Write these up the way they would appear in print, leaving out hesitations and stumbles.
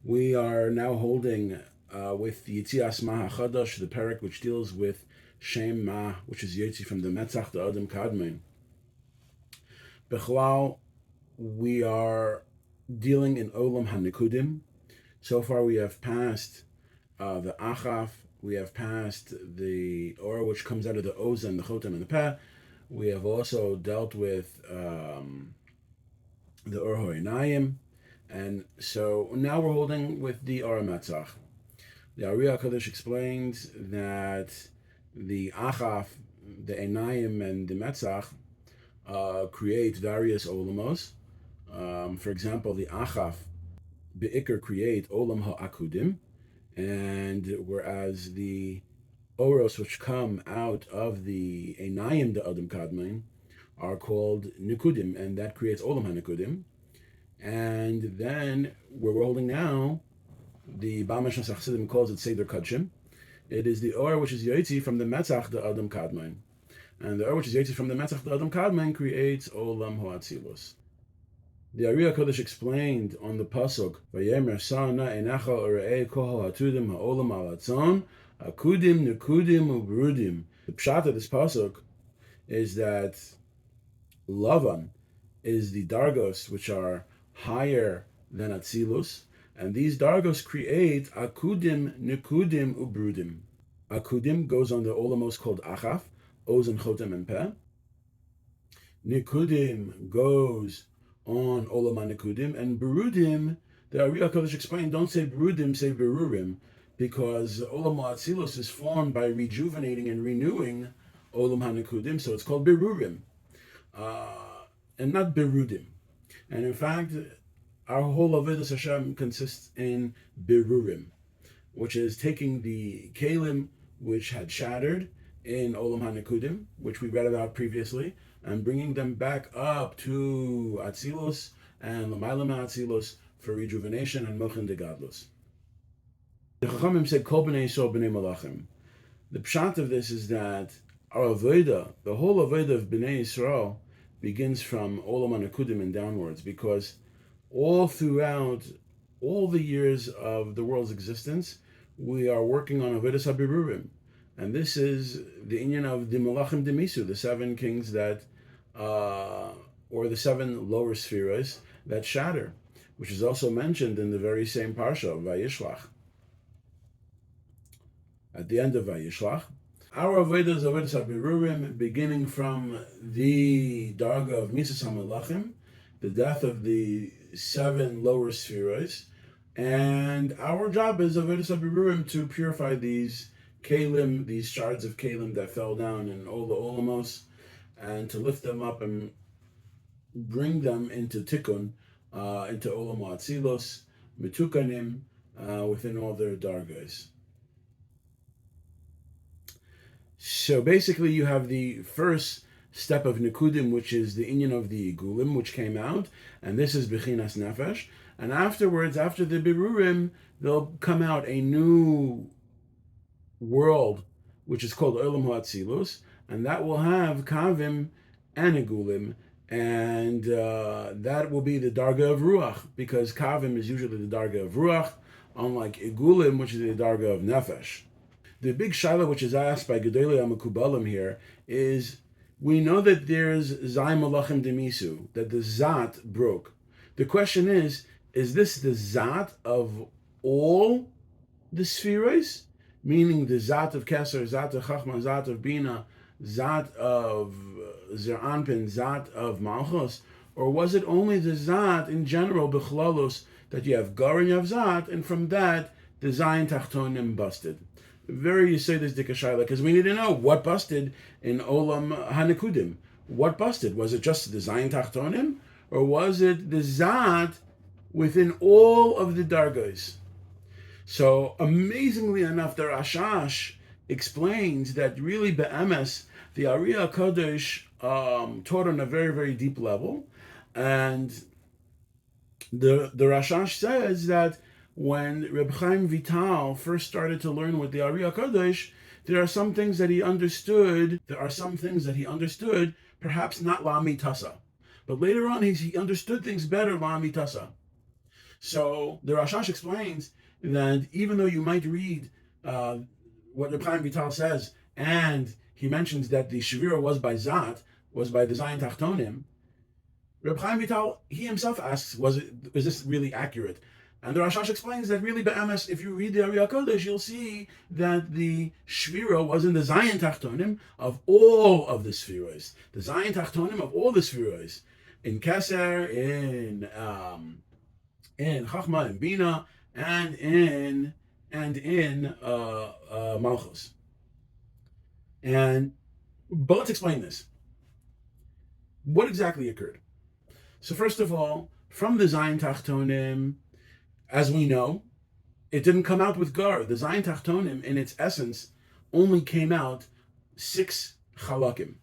We are now holding with Yitzias Ma HaChadash, the parak which deals with Shem Ma, which is Yetzi from the Mesechta Adam Kadmon. Bechlal, we are dealing in Olam Hatikun. So far we have passed the Achaf, we have passed the Or, which comes out of the Ozen, the Chotem, and the Peh. We have also dealt with the Or Horinayim. And so now we're holding with the Or Metzach. The Ari HaKadosh explains that the Achaf, the Einayim, and the Metzach create various Olamos. For example, the Achaf, Be'ikr, create Olam Ha'akudim, and whereas the Oros, which come out of the Einayim, the Adam Kadmon, are called Nikudim, and that creates Olam HaNikudim. And then where we're holding now, the Baal Meshach Chassidim calls it Seder Kadshim. It is the Or which is Yotzi from the Metzach, the Adam Kadmon. And the Or which is Yotzi from the Metzach, the Adam Kadmon, creates Olam Ha'atzilus. The Ari HaKadosh explained on the Pasuk, Vayemer Sa'ana Enecha Orei Kohal Hatudim Ha'olam Ha'atzon Akudim Nekudim Ubrudim. The pshat of this Pasuk is that Lavan is the Dargos which are higher than Atzilus, and these Dargos create Akudim, Nekudim, Ubrudim. Akudim goes on the Olamos called Achaf, Ozen, Chotem, and Peh. Nekudim goes on Olam HaNikudim, and Berudim, the Ari HaKadosh explained, don't say Berudim, say Berurim, because Olam HaAtzilus is formed by rejuvenating and renewing Olam HaNikudim, so it's called Berurim, and not Berudim. And in fact, our whole Avodas Hashem consists in Berurim, which is taking the Kalim which had shattered in Olam HaNikudim, which we read about previously, and bringing them back up to Atzilus and L'mayla Atzilus for rejuvenation and Mochin de Gadlus. The Chachamim said, Kol b'nei Yisrael b'nei Malachim. The pshat of this is that our Avodah, the whole Avodah of b'nei Yisrael, begins from Olam HaNikudim and downwards, because all throughout all the years of the world's existence, we are working on Avodas HaBerurim. And this is the inyan of the Malachim Demisu, the seven kings that, or the seven lower spheres that shatter, which is also mentioned in the very same parsha of Vayishlach. At the end of Vayishlach, our Avodah is Avodas HaBerurim, beginning from the Darga of Misas HaMelachim, the death of the seven lower spheres, and our job is Avodas HaBerurim to purify these Kalim, these shards of Kalim that fell down in all the Olamos, and to lift them up and bring them into Tikkun, into Olam HaAtzilos, Metukanim, within all their Dargas. So basically you have the first step of Nikudim, which is the inyan of the Igulim, which came out, and this is Bechinas Nefesh, and afterwards, after the Berurim, there'll come out a new world, which is called Olam HaAtzilus, and that will have Kavim and Igulim, and that will be the Darga of Ruach, because Kavim is usually the Darga of Ruach, unlike Igulim, which is the Darga of Nefesh. The big shaila which is asked by Gedolei HaMekubalim here is, we know that there's Zay Malachim Demisu, that the Zat broke. The question is this the Zat of all the spheres? Meaning the Zat of Keser, Zat of Chachma, Zat of Bina, Zat of Zer Anpin, Zat of Malchus? Or was it only the Zat in general, Bechlalos, that you have Gar and you have Zat, and from that the Zayin Tachtonim busted? Very you say this dikashayla, because we need to know what busted in Olam HaNikudim. What busted? Was it just the Zayin Tachtonim, or was it the Zat within all of the Dargos? So amazingly enough, the Rashash explains that really be'emes, the Ari HaKadosh taught on a very, very deep level, and the Rashash says that when Reb Chaim Vital first started to learn with the Ari HaKadosh, there are some things that he understood, perhaps not La'amitasa. But later on, he understood things better La'amitasa. So the Rashash explains that even though you might read what the Chaim Vital says, and he mentions that the Shavira was by Zat, was by the Zayin Tachtonim, Reb Chaim Vital, he himself asks, is this really accurate? And the Rashash explains that really, be'emes, if you read the Ari HaKodesh, you'll see that the Shvira was in the Zayin Tachtonim of all of the Spheros. The Zayin Tachtonim of all the Spheros. In Keser, in Chachma, in Bina, and in Malchus. But let's explain this. What exactly occurred? So first of all, from the Zayin Tachtonim, as we know, it didn't come out with Gar. The Zayin Tachtonim, in its essence, only came out 6 chalakim.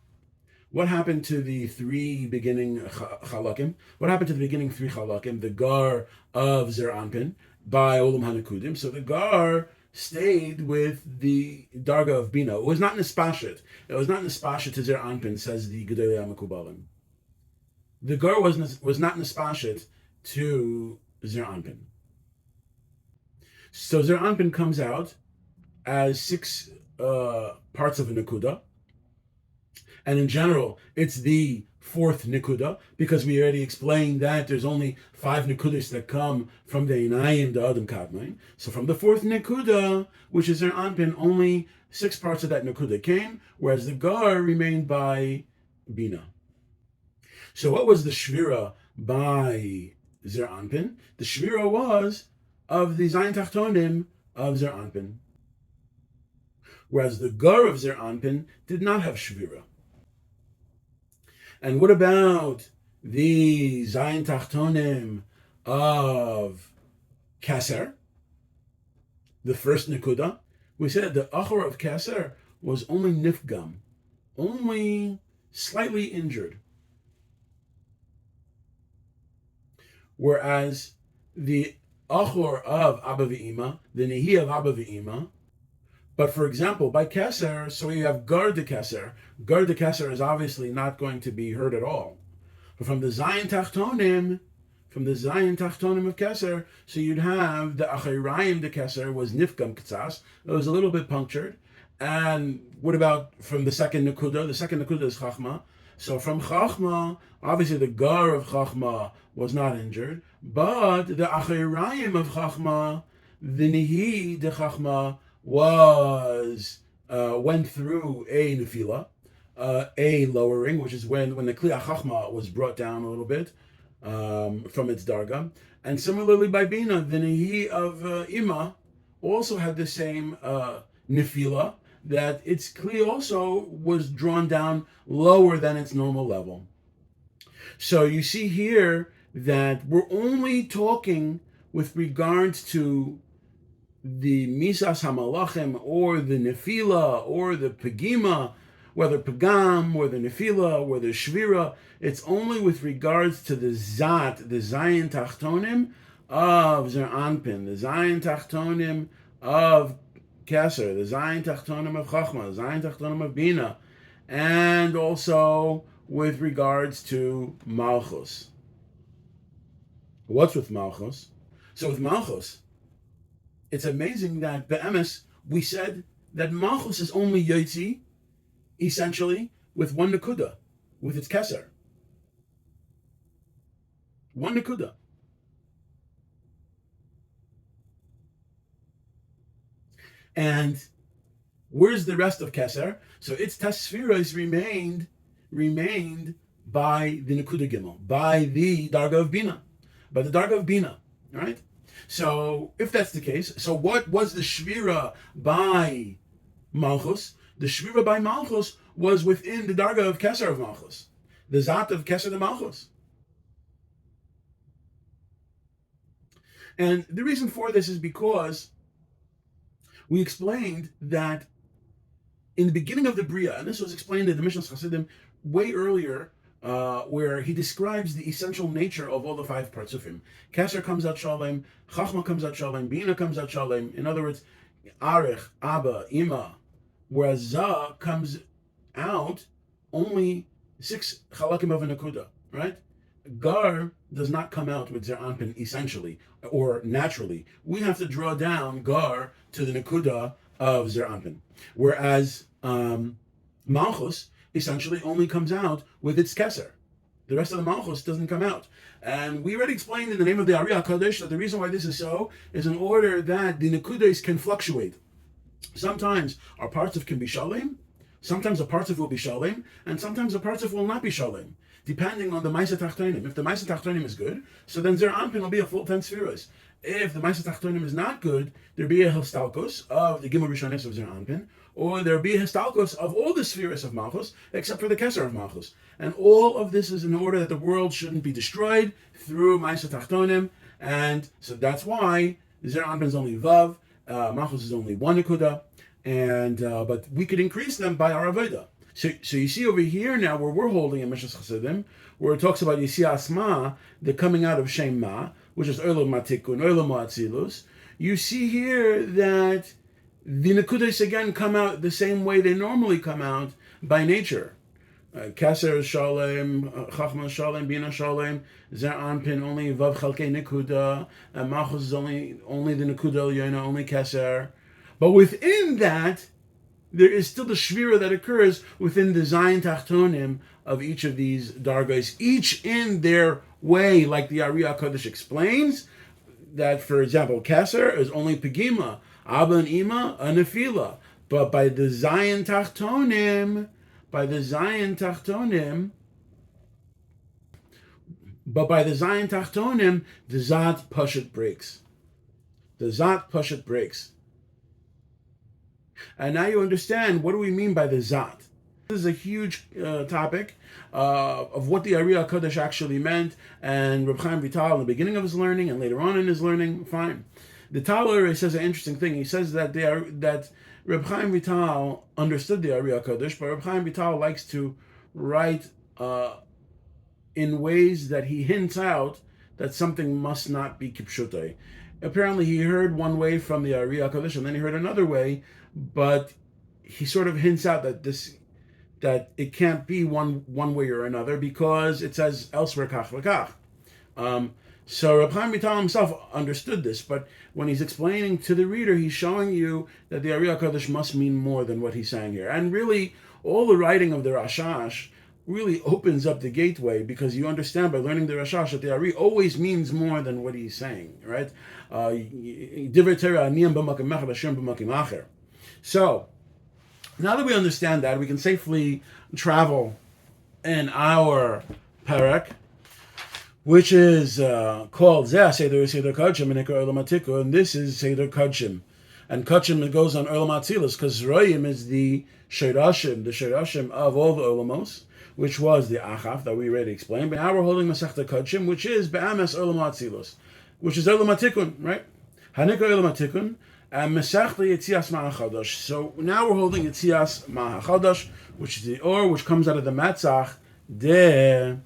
What happened to the 3 beginning chalakim? What happened to the beginning 3 chalakim? The Gar of Zer Anpin by Olam Hatikun. So the Gar stayed with the Darga of Bina. It was not Nispashet. It was not Nispashet to Zer Anpin, says the Gedolei HaMekubalim. The Gar was not Nispashet to Zer Anpin. So Zer Anpin comes out as 6 parts of a Nakuda. And in general, it's the 4th Nikuda, because we already explained that there's only 5 Nikudas that come from the Einayim, the Adam Kadmain. So from the 4th Nikuda, which is Zer Anpin, only 6 parts of that Nikuda came, whereas the Gar remained by Bina. So what was the Shvira by Zer Anpin? The Shvira was of the Zayin Tachtonim of Zer Anpin, whereas the Gar of Zer Anpin did not have Shvira. And what about the Zayin Tachtonim of Keser, the first Nikuda? We said the Achor of Keser was only Nifgam, only slightly injured. Whereas the Achor of Abba V'Ima, the Nehi of Abba V'Ima, but for example, by Keser, so you have Gar de Keser. Gar de Keser is obviously not going to be heard at all. But from the Zayin Tachtonim of Keser, so you'd have the Achirayim de Keser was Nifgam Ktsas. It was a little bit punctured. And what about from the second Nekuda? The second Nekuda is Chachma. So from Chachma, obviously the Gar of Chachma was not injured, but the Achirayim of Chachma, the Nihi de Chachma, went through a nefila, a lowering, which is when the Kli HaChachma was brought down a little bit from its darga. And similarly by Bina, the Nehi of Ima also had the same nefila, that its Kli also was drawn down lower than its normal level. So you see here that we're only talking with regards to the Misas HaMalachim, or the Nefila, or the Pegima, whether Pegam, or the Nefila, or the Shvira, it's only with regards to the Zat, the Zayin Tachtonim of Zer Anpin, the Zayin Tachtonim of Keser, the Zayin Tachtonim of Chachma, the Zayin Tachtonim of Bina, and also with regards to Malchus. What's with Malchus? So with Malchus, it's amazing that be'emes, we said that Malchus is only Yotzi, essentially, with 1 Nekuda, with its Keser. 1 Nekuda. And where's the rest of Keser? So its Tasfiras remained by the Nekuda Gimel, by the Darga of Bina, right? So if that's the case, so what was the Shvira by Malchus? The Shvira by Malchus was within the Darga of Keser of Malchus, the Zat of Keser de Malchus. And the reason for this is because we explained that in the beginning of the Bria, and this was explained in the Mishnah Chassidim way earlier, where he describes the essential nature of all the 5 partsufim. Keser comes out Shalem, Chachma comes out Shalem, Bina comes out Shalem. In other words, Arich, Abba, Ima, whereas Zah comes out only 6 chalakim of a Nakuda, right? Gar does not come out with Zer Anpin essentially or naturally. We have to draw down Gar to the Nakuda of Zer Anpin. Whereas Malchus essentially only comes out with its Keser. The rest of the Malchus doesn't come out. And we already explained in the name of the Ari HaKadosh that the reason why this is so is in order that the Nekudas can fluctuate. Sometimes our parts can be Shalem, sometimes a parts will be Shalem, and sometimes a parts will not be Shalem, depending on the Maisa Tachtonim. If the Maisa Tachtonim is good, so then Zer Anpin will be a full 10 spheres. If the Maisa Tachtonim is not good, there'll be a Histalkos of the Gimel Rishonis of Zer Anpin, or there'll be a Histalkos of all the spheres of Malchus, except for the Keser of Malchus. And all of this is in order that the world shouldn't be destroyed through Maisa Tachtonim, and so that's why Zer Anpin is only Vav, Malchus is only one Nekuda, and but we could increase them by our Avodah. So you see over here now where we're holding in Mishras Chassidim, where it talks about Yisias Ma, the coming out of Shem Ma, which is Olam Hatikun, Olam Atzilus. You see here that the Nekudas again come out the same way they normally come out by nature. Keser Shalem, Chachma Shalem, Bina Shalem, Zer Anpin only Vav Chalkei Nekuda, and Malchus is only the Nekuda Elyono, only Keser. But within that, there is still the shvira that occurs within the Zayin Tachtonim of each of these dargos, each in their way, like the Ari HaKadosh explains, that, for example, Keser is only Pegima, Abba and Ima, a Nefila. But by the Zayin Tachtonim, the Zat Pashat breaks. The Zat Pashat breaks. And now you understand, what do we mean by the Zat? This is a huge topic of what the Ari HaKadosh actually meant, and Reb Chaim Vital in the beginning of his learning and later on in his learning, fine. The Taler says an interesting thing. He says that Reb Chaim Vital understood the Ari HaKadosh, but Reb Chaim Vital likes to write in ways that he hints out that something must not be kipshutai. Apparently he heard one way from the Ari HaKadosh and then he heard another way, but he sort of hints out that it can't be one way or another because it says elsewhere kach v'kach. So Reb Chaim Vital himself understood this, but when he's explaining to the reader, he's showing you that the Ari HaKadosh must mean more than what he's saying here. And really, all the writing of the Rashash really opens up the gateway, because you understand by learning the Rashash that the Ari always means more than what he's saying, right? So, now that we understand that, we can safely travel in our parak, which is called Zeh Seder Kodshim and Olam Hatikun, and this is Seder Kodshim. And Kodshim goes on Olam Atzilus, because Royim is the Shirashim of all the Olamos, which was the Achaf that we already explained. But now we're holding Mesechta Kodshim, which is Be'ames Olam Atzilus, which is Olam Hatikun, right? Hanika Olam Hatikun, and Mesechta Yetzias Ma'achadash. So now we're holding Yetzias Ma'achadash, which is the Or, which comes out of the Matzach De'ak.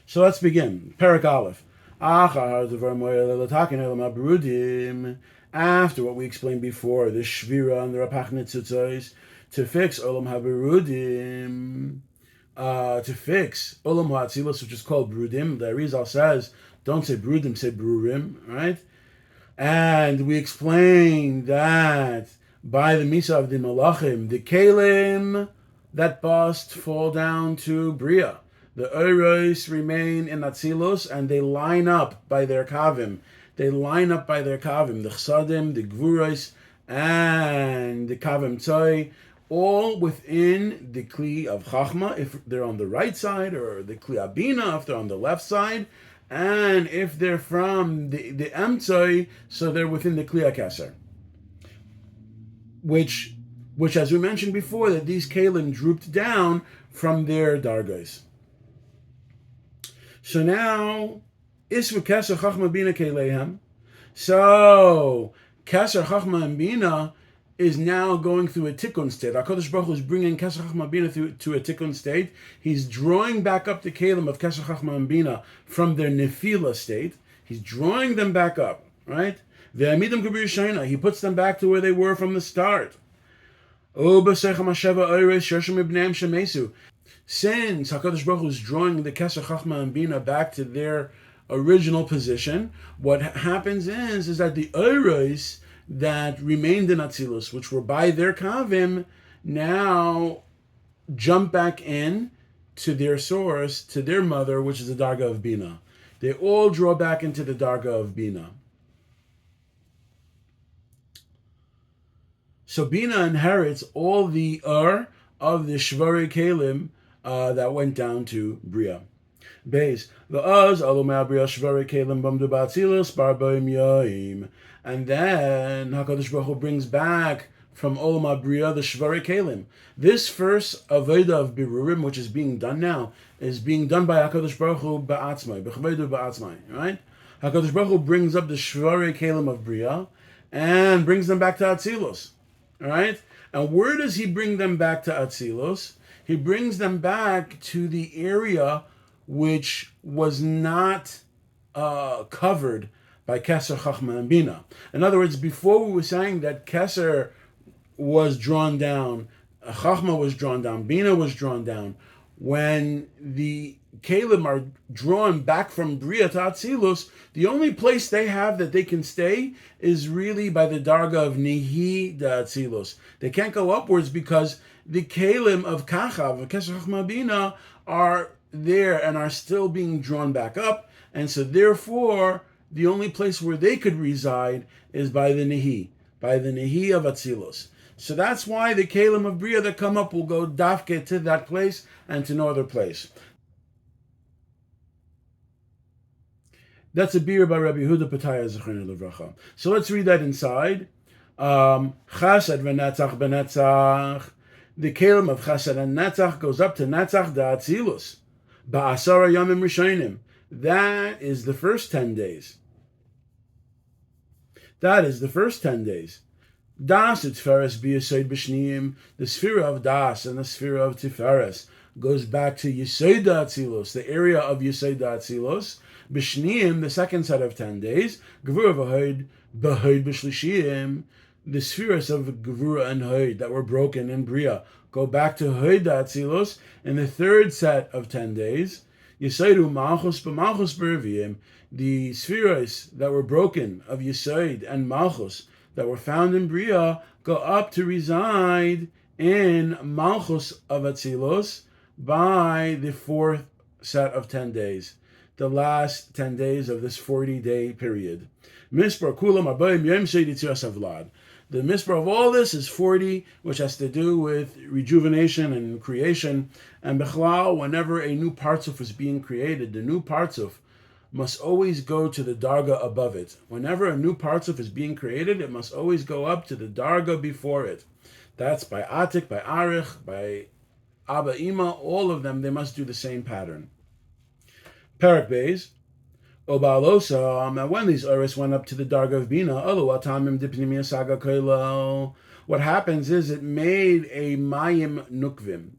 So let's begin. Parak Aleph. After what we explained before, the Shvira and the Rapach Netzutzos, to fix Olam HaBerudim, to fix Olam HaAtzilus, which is called Brudim. The Arizal says, don't say Brudim, say Brurim, right? And we explained that by the Misa of the Malachim, the Kalim that must fall down to Bria. The Oros remain in Atzilus, and they line up by their Kavim. The Chsadim, the Gvuros, and the Kavim Tzoi, all within the Kli of Chachma, if they're on the right side, or the Kli Abina, if they're on the left side, and if they're from the Emtzoi, so they're within the Kli HaKeser. Which, as we mentioned before, that these Kalim drooped down from their Dargos. So now, Isvu Keser Chachma Bina Keilehem. So, Keser Chachma and Bina is now going through a tikkun state. HaKadosh Baruch Hu is bringing Keser Chachma Bina to a tikkun state. He's drawing back up the Kalim of Keser Chachma and Bina from their Nefila state. He's drawing them back up, right? Ve'amidam Kabir Shaina. He puts them back to where they were from the start. since HaKadosh Baruch Hu is drawing the Keser Chachma and Bina back to their original position, what happens is that the Oros that remained in Atzilus, which were by their Kavim, now jump back in to their source, to their mother, which is the Darga of Bina. They all draw back into the Darga of Bina. So Bina inherits all the of the Shvarei Kalim that went down to Bria. Beis v'az alomei Bria Shvarei Kalim b'amdu b'Atzilus barboim yoim, and then Hakadosh Baruch Hu brings back from Olam Bria the Shvarei Kalim. This first avodah of birurim, which is being done now, is being done by Hakadosh Baruch Hu ba'atzmai, b'chavodu ba'atzmai. Right? Hakadosh Baruch Hu brings up the Shvarei Kalim of Bria and brings them back to Atzilus. All right? And where does he bring them back to Atzilus? He brings them back to the area which was not covered by Keser, Chachma, and Bina. In other words, before we were saying that Keser was drawn down, Chachma was drawn down, Bina was drawn down. When the Kalim are drawn back from Bria to Atzilus, the only place they have that they can stay is really by the Darga of Nihi da Atzilus. They can't go upwards because the Kalim of Kachav, of Keser Chachma Bina, are there and are still being drawn back up, and so therefore the only place where they could reside is by the Nihi of Atzilus. So that's why the Kalim of Bria that come up will go dafke to that place and to no other place. That's a beer by Rabbi Yehuda Pataya Zechron Levracha. So let's read that inside. Chasad v'netzach b'netzach. The Kalim of Chasad and Netzach goes up to Netzach da Atzilus. Ba'asara yamim rishonim. That is the first 10 days. Das Tiferes b'Yesod b'Shniim. The Sphira of Das and the Sphira of Tiferes goes back to Yesod Atzilus, the area of Yesod Atzilus. B'Shniim, the second set of 10 days. Gevura v'Hoid b'Shlishim. The Spheres of Gevura and Hoid that were broken in Bria go back to Hoid Atzilus in the third set of 10 days. Yesod Malchus b'Malchus b'Reviyim. The Spheres that were broken of Yesod and Malchus that were found in Bria go up to reside in Malchus of Atzilus by the fourth set of 10 days, the last 10 days of this 40-day period. Mispar Kulam Abayim Yom Seid Yitzias Avlad. The mispar of all this is 40, which has to do with rejuvenation and creation. And Bechlal, whenever a new partzuf is being created, the new partzuf must always go to the darga above it. Whenever a new partzuf is being created, it must always go up to the darga before it. That's by Atik, by Arich, by Abba Ima, all of them, they must do the same pattern. Perak Beis, Obalosa, and when these Uris went up to the darga of Bina, what happens is it made a Mayim Nukvim.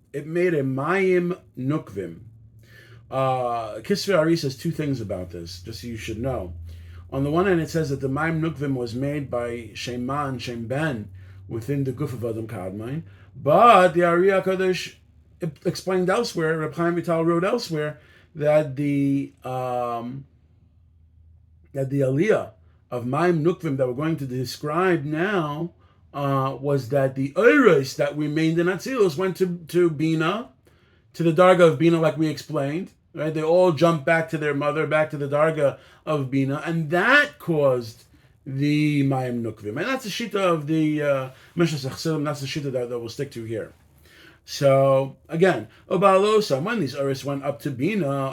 Kisvei Ari says two things about this, just so you should know. On the one hand, it says that the Mayim Nukvim was made by Shema and Shem Ben within the Guf of Adam Kadmon, but the Ari HaKadosh explained elsewhere, Reb Chaim Vital wrote elsewhere, that the aliyah of Mayim Nukvim that we're going to describe now was that the Oros that remained in Atzilus went to Bina, to the Darga of Bina, like we explained. Right? They all jumped back to their mother, back to the Darga of Bina, and that caused the Mayim Nukvim. And that's the shita of the Mesechta Chasidim. That's the shita that we'll stick to here. So again, Obalosa, when these Uris went up to Bina,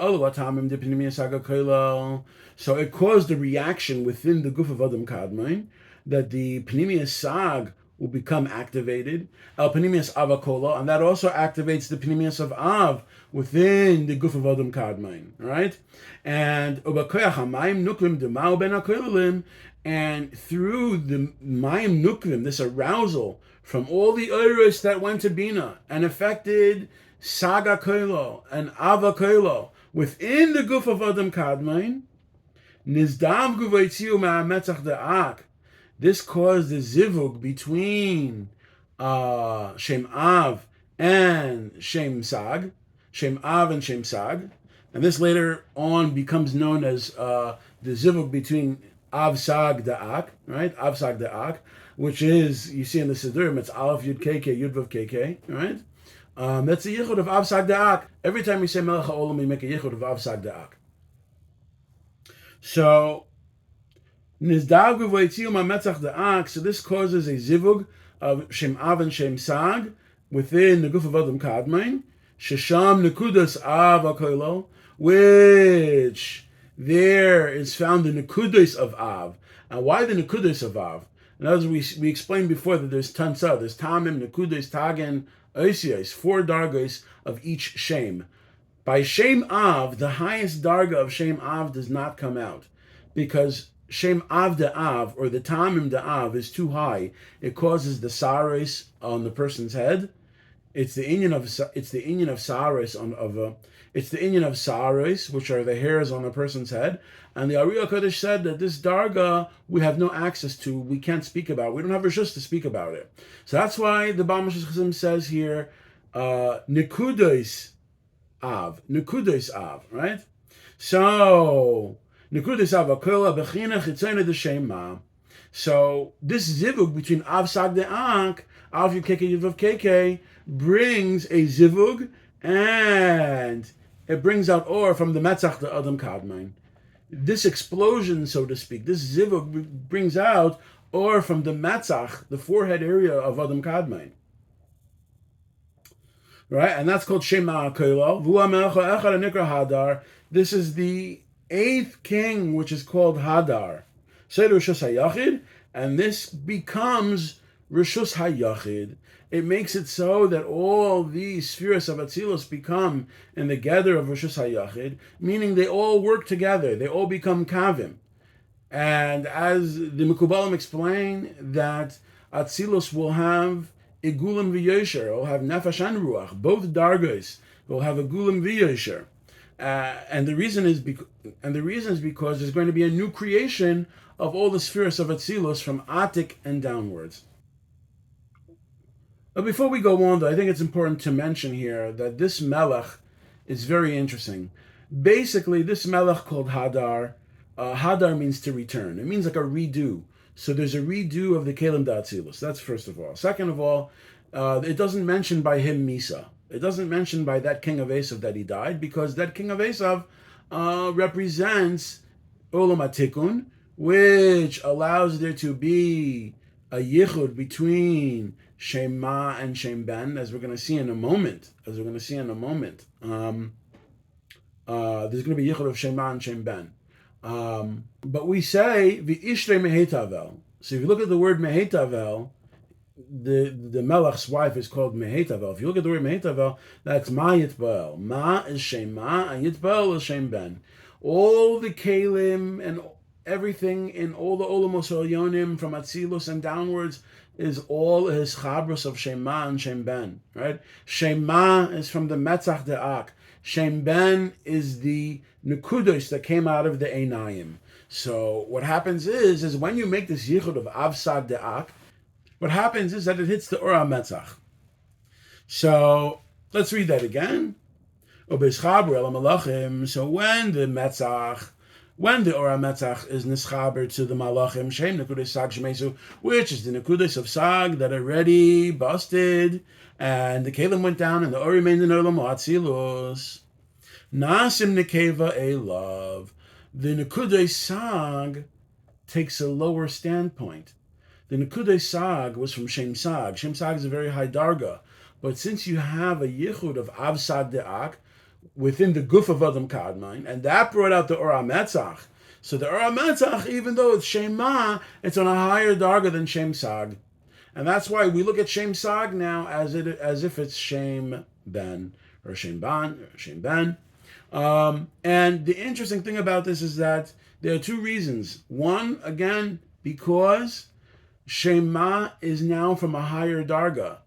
so it caused a reaction within the Guf of Adam Kadmon that the Pnimius Sag will become activated, El Pnimius Avakola, and that also activates the Pnimius of Av within the Guf of Adam Kadmon, right? And Obakoyach HaMayim Nukvim Demau Ben HaKolim, and through the Mayim Nukvim, this arousal from all the Uris that went to Bina and affected Saga Koilo and Ava Koilo within the Guf of Adam Kadmon, Nizdav Guvaitziu Ma'ametzach Da'ak. This caused the zivug between Shem Av and Shem Sag. Shem Av and Shem Sag. And this later on becomes known as the zivug between Av Sag Da'ak, right? Av Sag Da'ak, which is, you see in the Siddurim, it's Aleph Yud KK, Yud Vav KK, right? That's the yichud of Av Sag Da'ak. Every time we say Melech HaOlam, we make a yichud of Av Sag Da'ak. So, Nizdagu V'Yitziu Ma'Metzach Da'ak, so this causes a zivug of Shem Av and Shem Sag within the Guf of Adam Kadmain, Shesham Nekudas Av HaKoilo, which there is found the Nekudas of Av. And why the Nekudas of Av? In other words, we explained before that there's Tansa, there's Tamim, Nekudas, Tagen, Oisios, 4 dargas of each Shem. By Shem Av, the highest darga of Shem Av does not come out, because Shem Av de Av, or the Tamim de Av, is too high. It causes the saris on the person's head. It's the inyan of saris it's the inyan of saris, which are the hairs on a person's head. And the Ari HaKadosh said that this darga we have no access to, we can't speak about. We don't have rishus to speak about it. So that's why the Baal Moshe Chazim says here, Nekudos Av, right? So Nekudos Av Akola Bechina Chitzena D'Shema. So this zivug between Av Sag De'ak, Av Yud Keke Yud Vav Keke, brings a zivug, and it brings out or from the Metzach the Adam Kadmain. This explosion, so to speak, this zivug brings out or from the Metzach, the forehead area of Adam Kadmain. Right? And that's called Shema HaKoilo. Hadar. This is the 8th king, which is called Hadar. Seder Rishus HaYachid, and this becomes Rishus HaYachid. It makes it so that all these spheres of Atzilus become in the gather of Rishus HaYachid, meaning they all work together, they all become Kavim. And as the Mekubalim explain, that Atzilus will have Igulim v'Yosher, will have Nefesh and Ruach, both Dargos will have Igulim v'Yosher. And the reason is because there's going to be a new creation of all the spheres of Atzilus from Atik and downwards. But before we go on, though, I think it's important to mention here that this Melech is very interesting. Basically, this Melech called Hadar, Hadar means to return. It means like a redo. So there's a redo of the Kelim Da'atzilus. That's first of all. Second of all, it doesn't mention by him Misa. It doesn't mention by that king of Esav that he died, because that king of Esav represents Olam Hatikun, which allows there to be a yichud between Shema and Shem Ben, as we're going to see in a moment. There's going to be yichud of Shema and Shem Ben. But we say v'ishrei mehetavel. So if you look at the word mehetavel, the Melech's wife is called mehetavel. If you look at the word mehetavel, that's ma yitbael. Ma is Shema and yitbael is Shem Ben. All the kelim and everything in all the olamos elyonim from Atzilus and downwards is all his chabros of Shema and Shem Ben, right? Shema is from the Metzach De'ak. Shem Ben is the Nekudos that came out of the Einayim. So what happens is when you make this yichud of Av Sag De'ak, what happens is that it hits the Or HaMetzach. So let's read that again. So when the Or HaMetzach is nischaber to the Malachim, Shem Nekudos Sag Shemesu, which is the Nekudos of Sag that already busted, and the Kelim went down, and the Or remained in Olam Atzilus. Nasim Nekeva Elav. The Nekudos Sag takes a lower standpoint. The Nekudos Sag was from Shem Sag. Shem Sag is a very high darga, but since you have a yichud of Av Sag De'ak within the Guf of Adam Kadmain, and that brought out the Or HaMetzach. So the Or HaMetzach, even though it's Shema, it's on a higher darga than Shem Sag. And that's why we look at Shem Sag now as if it's Shem Ben, or Shem Ban, or Shem Ben. And the interesting thing about this is that there are two reasons. One, again, because Shema is now from a higher darga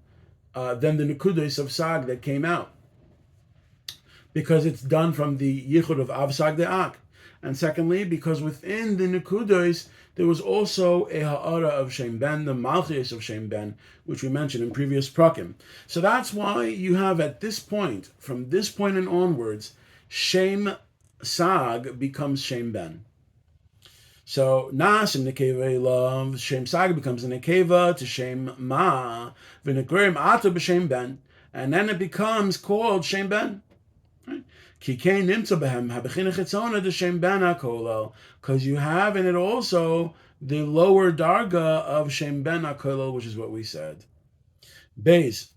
than the Nekudos of Sag that came out, because it's done from the yichud of Av Sag De'ak. And secondly, because within the Nekudos, there was also a Ha'ara of Shem Ben, the Malchus of Shem Ben, which we mentioned in previous Prakim. So that's why you have at this point, from this point and onwards, Shem Sag becomes Shem Ben. So Nas in Nekeva love, Shem Sag becomes a Nekeva to Shem Ma, V'Nekurim Ata b'Shem Ben, and then it becomes called Shem Ben. Because you have in it also the lower darga of Shem Ben HaKolel, which is what we said. Beis.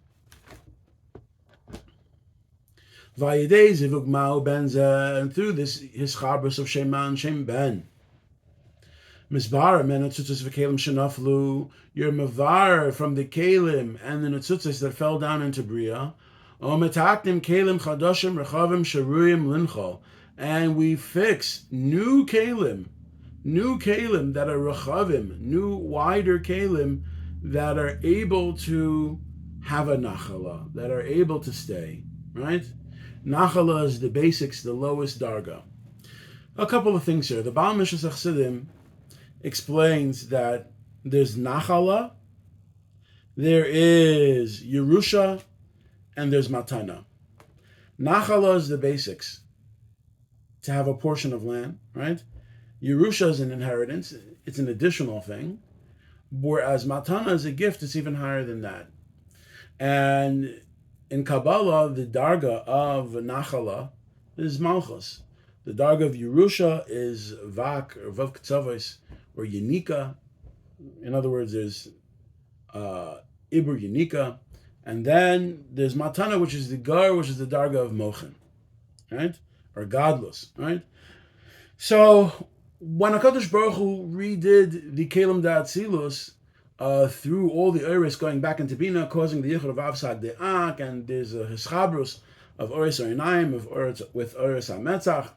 And through this his chabros of Shem Man, Shem Ben. Misbar men netzutzos v'kelim shenaflu. You're mavar from the kelim and the netzutzos that fell down into Bria. And we fix new kelim that are rechavim, new wider kelim that are able to have a nachala, that are able to stay, right? Nachala is the basics, the lowest darga. A couple of things here. The Baal Mishas Chassidim explains that there's nachala, there is Yerusha, and there's matana. Nachala is the basics. To have a portion of land, right? Yerusha is an inheritance. It's an additional thing. Whereas matana is a gift, it's even higher than that. And in Kabbalah, the darga of nachala is malchus. The darga of Yerusha is vak, or vav k'tzavos, or yenika. In other words, there's ibur yenika. And then there's matana, which is the gar, which is the darga of mochin, right? Or godless, right? So when HaKadosh Baruch Hu redid the kelim da Atzilus through all the Oris going back into Bina, causing the yichud of Avsag De'ak, and there's a hischabrus of Oris Oinaim, with Oris HaMetzach.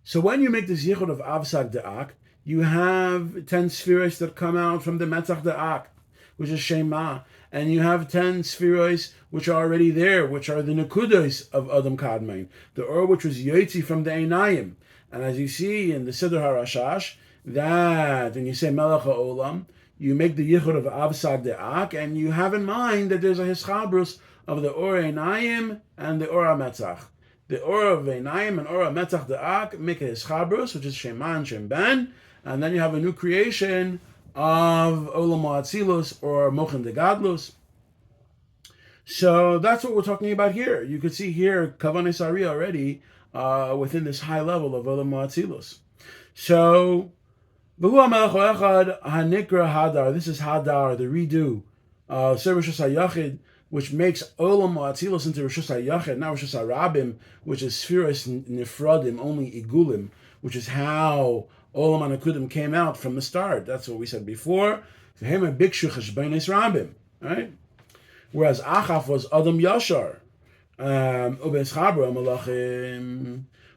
So when you make this yichud of Avsag De'ak, you have 10 spheres that come out from the Metzach De'ak, which is Shema, and you have 10 spherois which are already there, which are the nekudos of Adam Kadmain, the or which was Yotzi from the Einayim. And as you see in the Siddur HaRashash, that when you say Melech HaOlam, you make the yichud of Avsag De'ak, and you have in mind that there's a hischabrus of the Or Einayim and the Or HaMetzach. The Or of Einayim and Or HaMetzach De'ak make a hischabrus, which is Shema and Shem Ben, and then you have a new creation of Olam Hatikun or Mochin de Gadlus. So that's what we're talking about here. You could see here Kavanei Sari already within this high level of Olam Hatikun. So V'hu HaMelech Echad HaNikra Hadar. This is Hadar, the redo, Rishus HaYachid, which makes Olam Hatikun into Rishus HaYachid, not Rishus HaRabim, which is Spheros Nifradim, only Igulim, which is how Olam Hatikun came out from the start. That's what we said before. Right? Whereas Achaf was Adam Yashar.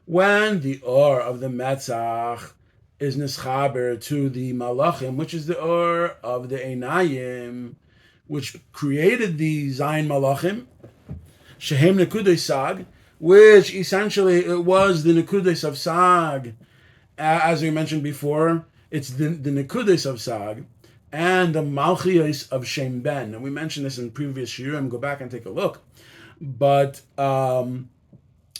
When the Or of the Metzach is Nischaber to the Malachim, which is the Or of the Einayim, which created the Zayin Malachim, Shehem Nekudei Sag, which essentially it was the Nekudei of Sag. As we mentioned before, it's the Nekudos of Sag and the Malchios of Shem Ben. And we mentioned this in previous shiurim. Go back and take a look. But so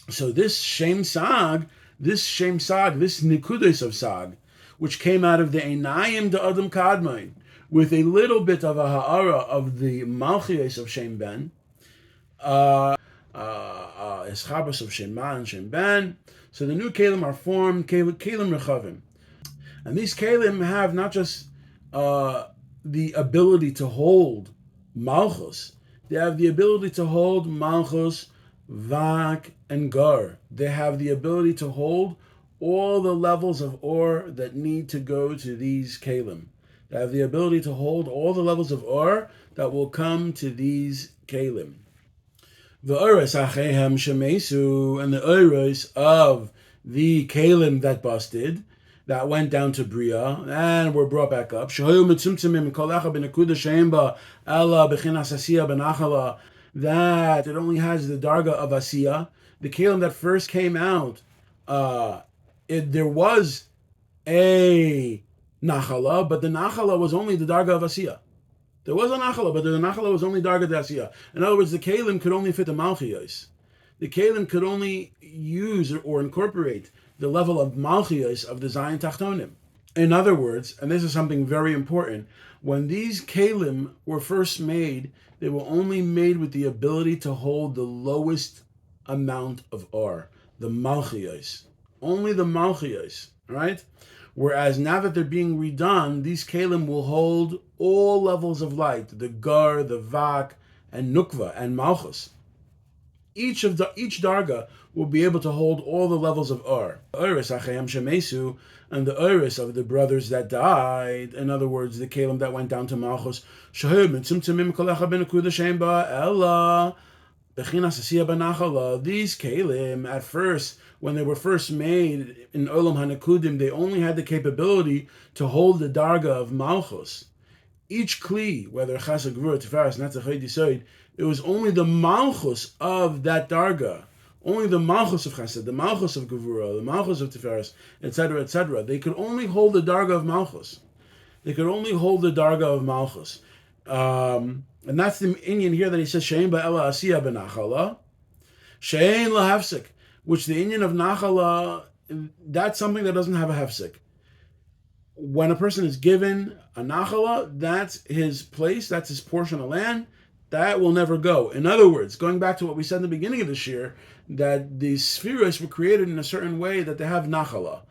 this Shem Sag, this Nekudos of Sag, which came out of the Einayim de Adam Kadmain, with a little bit of a ha'ara of the Malchios of Shem Ben, Eschabas of Shema and Shem Ben. So the new kelim are formed, kelim rechavim. And these kelim have not just the ability to hold malchus, they have the ability to hold malchus, vak, and gar. They have the ability to hold all the levels of or that need to go to these kelim. They have the ability to hold all the levels of or that will come to these kelim. The Oros Achehem Shemesu, and the Oros of the Kalim that busted, that went down to Bria and were brought back up. Shehoyu Mitzumtzimim Kolecha B'Nekuda Sheimba Ella B'Chinas Asiya B'Nachala, that it only has the Darga of Asiya. The Kalim that first came out there was a nachala, but the nachala was only the darga of Asiyah. There was a nachala, but the nachala was only darga de Asiyah. In other words, the kelim could only fit the malchiyos. The kelim could only use or incorporate the level of malchiyos of the Zion Tachtonim. In other words, and this is something very important, when these kelim were first made, they were only made with the ability to hold the lowest amount of or, the malchiyos. Only the malchiyos, right? Whereas now that they're being redone, these kelim will hold all levels of light, the gar, the vak, and nukva, and malchus. Each darga will be able to hold all the levels of or. Oris achayam shemesu, and the oris of the brothers that died. In other words, the kelim that went down to malchus. Shahib mitzumtzimim kolecha benakuda shemba ella bechinas asiyah banachala. These kelim at first, when they were first made in Olam Hatikun, they only had the capability to hold the darga of malchus. Each kli, whether chesed, gvur, tiferes, netzach, yisoid, it was only the malchus of that darga, only the malchus of chesed, the malchus of gevura, the malchus of tiferes, etc., etc. They could only hold the darga of malchus. They could only hold the darga of malchus. And that's the inyan here that he says, she'ein ba'ela asiyah b'nachala, she'ein lahafsik, which the inyan of nachala, that's something that doesn't have a hefsik. When a person is given a nachala, that's his place, that's his portion of land, that will never go. In other words, going back to what we said in the beginning of this year, that the spheres were created in a certain way that they have nachala.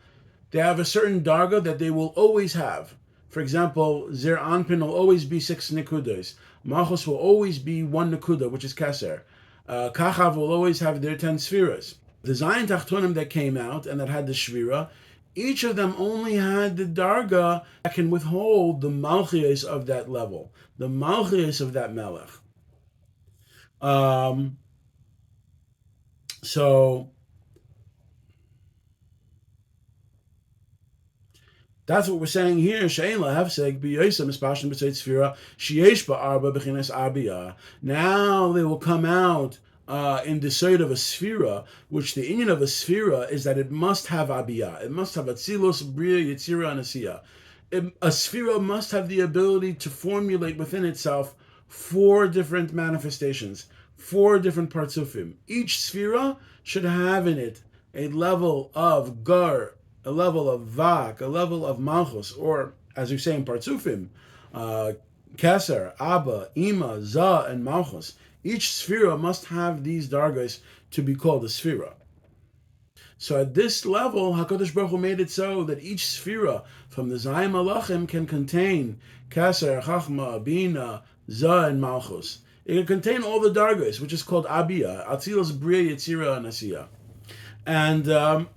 They have a certain darga that they will always have. For example, Zer Anpin will always be 6 nikudas. Malchus will always be 1 nikuda, which is keser. Kachav will always have their 10 spheres. The Zion Tachtonim that came out and that had the shvira, each of them only had the darga that can withhold the malchiyos of that level, the malchiyos of that melech. So that's what we're saying here. Now they will come out in the side of a sphera, which the inyan of a sphera is that it must have abiyah. It must have Atsilut, Bria, Yetzirah, and Asiyah. A sphera must have the ability to formulate within itself 4 different manifestations, 4 different partsufim. Each sphera should have in it a level of gar, a level of vak, a level of malchus, or as we say in partsufim, keser, abba, ima, za, and malchus. Each sphera must have these dargas to be called a sphera. So at this level, HaKadosh Baruch Hu made it so that each sphera from the Zayim Malachim can contain Keser, Chachma, Bina, Zah, and Malchus. It can contain all the dargas, which is called Abiyah, Atzilus, Bria, Yetzirah, and Asiyah. And V'chol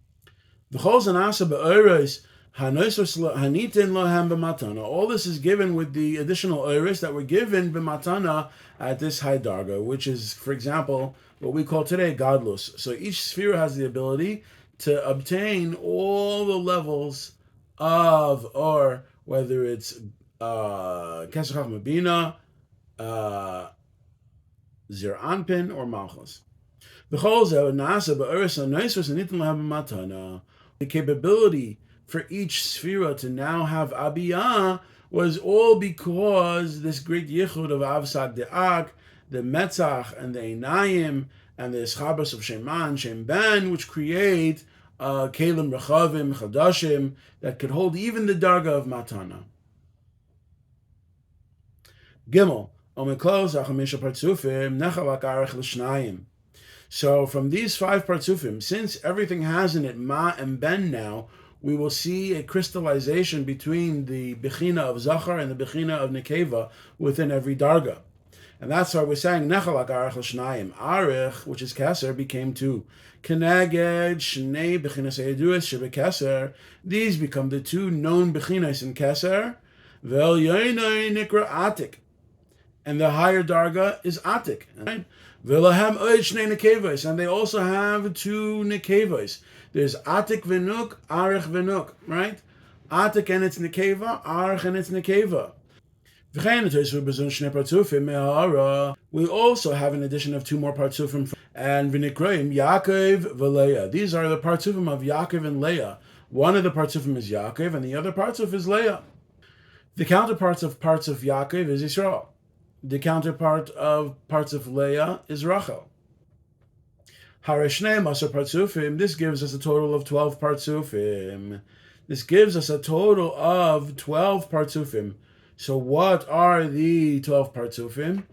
Zanasa Be'oros, Hanitin Lohem B'matana. All this is given with the additional oros that were given B'matana at this high darga, which is, for example, what we call today godless. So each sphere has the ability to obtain all the levels of, or whether it's Kesach Mabina, Zir Anpin, or Malchus. The capability for each sphera to now have Abiyah was all because this great yichud of Avsag De'ak, the Metzach and the Einayim, and the Eschabas of Sheman, Shemban, which create Kelim Rechavim, Chadashim, that could hold even the Darga of Matana. Gimel, Omeklos, Achamisha Partsufim, Nechalak Arech L'Shnayim. So from these 5 Partsufim, since everything has in it Ma and Ben now, we will see a crystallization between the Bechina of Zachar and the Bechina of Nekeva within every Darga. And that's why we're saying Nechalak Arech L'Shnayim. Arech, which is Keser, became 2. Keneged Shnei Bechinas Eiduas Shebe Keser. These become the 2 known Bechinas in Keser. Vel Yoinoi Nikra Atik. And the higher Darga is Atik. Right? Velahem Oid Shnei Nekevos. And they also have 2 Nekevos. There's Atik Venuk, Arech Venuk. Right? Atik and its Nekeva, Arech and its Nekeva. We also have an addition of 2 more partsufim, and v'nikroim Yaakov v'Leah. These are the partsufim of Yaakov and Leah. One of the partsufim is Yaakov, and the other partsuf is Leah. The counterparts of parts of Yaakov is Yisrael. The counterpart of parts of Leah is Rachel. Hareshneim asar partsufim. This gives us a total of 12 partsufim. This gives us a total of 12 partsufim. So what are the 12 partsufim?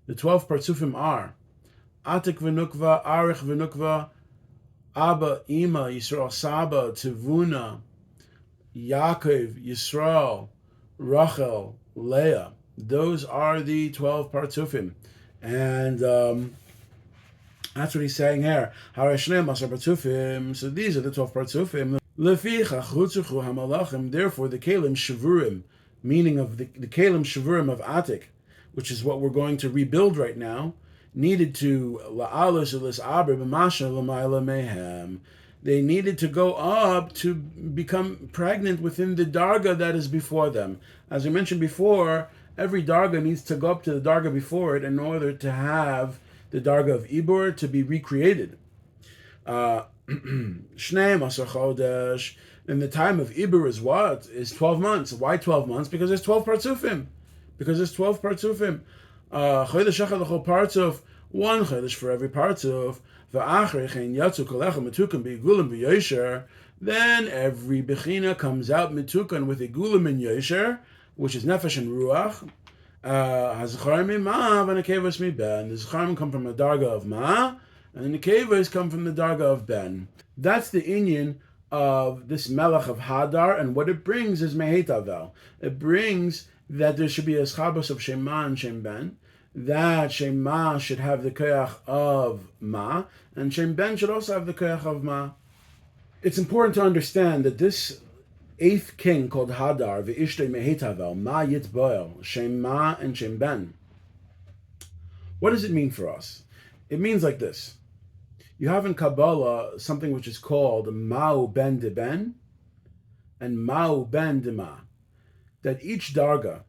The 12 partsufim are Atik v'nukva, Arich v'nukva, Abba, Ima, Yisrael, Saba, Tivuna, Yaakov, Yisrael, Rachel, Leah. Those are the 12 partsufim. And that's what he's saying here. Hareshneim asar partsufim. So these are the 12 partsufim. Leficha chutzuchu hamalachim. Therefore, the kelim shavurim, meaning of the kelim shavurim of Atik, which is what we're going to rebuild right now, needed to la'alus elis aber b'masha l'mayla mehem. They needed to go up to become pregnant within the darga that is before them. As we mentioned before, every darga needs to go up to the darga before it in order to have the darga of Ibur to be recreated. Shnei Masar Chodesh. And the time of Ibur is what? Is 12 months. Why 12 months? Because there's 12 partsufim. Because there's 12 partsufim. Chodesh echad l'chol partsuf. One chodesh for every partsuf. V'achrei chen yatzu kolechem metukan be'igulim v'yosher. Then every bechina comes out metukan with igulim and yosher, which is nefesh and ruach. Hazacharim ma v'nekevos mi ben. The zacharim come from the darga of ma, and the nekevos come from the darga of ben. That's the inyan of this melech of Hadar, and what it brings is mehetavel. It brings that there should be a schabos of Shema and Shem Ben, that Shema should have the koyach of Ma, and Shem Ben should also have the koyach of Ma. It's important to understand that this 8th king called Hadar, V'ishtei mehetavel, Ma yitboel, Shema and Shem Ben. What does it mean for us? It means like this. You have in Kabbalah something which is called Ma'u ben de ben and Ma'u ben de ma. That each darga,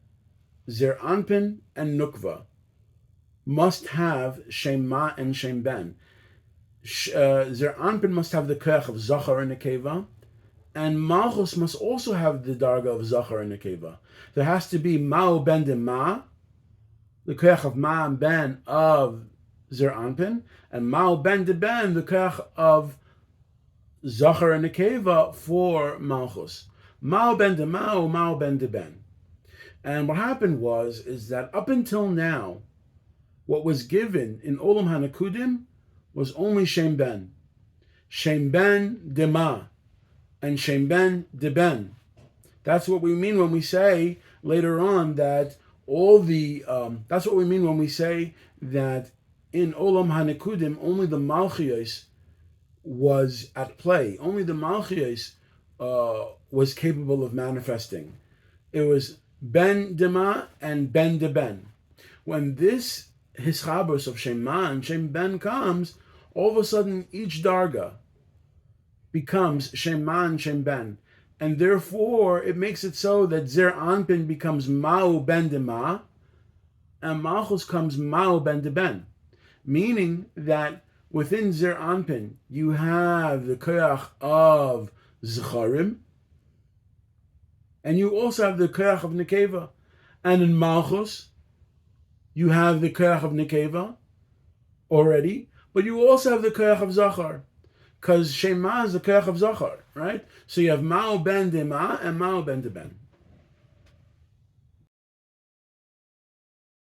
Zer Anpin and Nukva, must have Shema and Shem Ben. Zer Anpin must have the koyach of Zachar and Nekeva, and Malchus must also have the darga of Zachar and Nekeva. There has to be Ma'u ben de ma, the koyach of Ma and Ben of Zer Anpin, and Ma'u ben de ben, the koyach of Zachar and Nekeva for Malchus. Ma'u ben de Ma'u, Ma'u ben de ben. And what happened is that up until now, what was given in Olam Hatikun was only Shem Ben. Shem Ben de Ma, and Shem Ben de Ben. That's what we mean when we say later on that that's what we mean when we say that in Olam Hatikun only the Malchios was at play. Only the Malchios was capable of manifesting. It was Ben Dema and Ben de Ben. When this hischabos of Shema and Shem Ben comes, all of a sudden each darga becomes Shema and Shem Ben. And therefore it makes it so that Zer Anpin becomes Ma'u ben de ma, and Malchus comes Ma'u ben de ben. Meaning that within Zer Anpin you have the koyach of Zecharim, and you also have the koyach of Nekeva. And in Malchus, you have the koyach of Nekeva already, but you also have the koyach of Zachar, because Shema is the koyach of Zachar, right? So you have Ma'u ben de Ma and Ma'u ben de ben.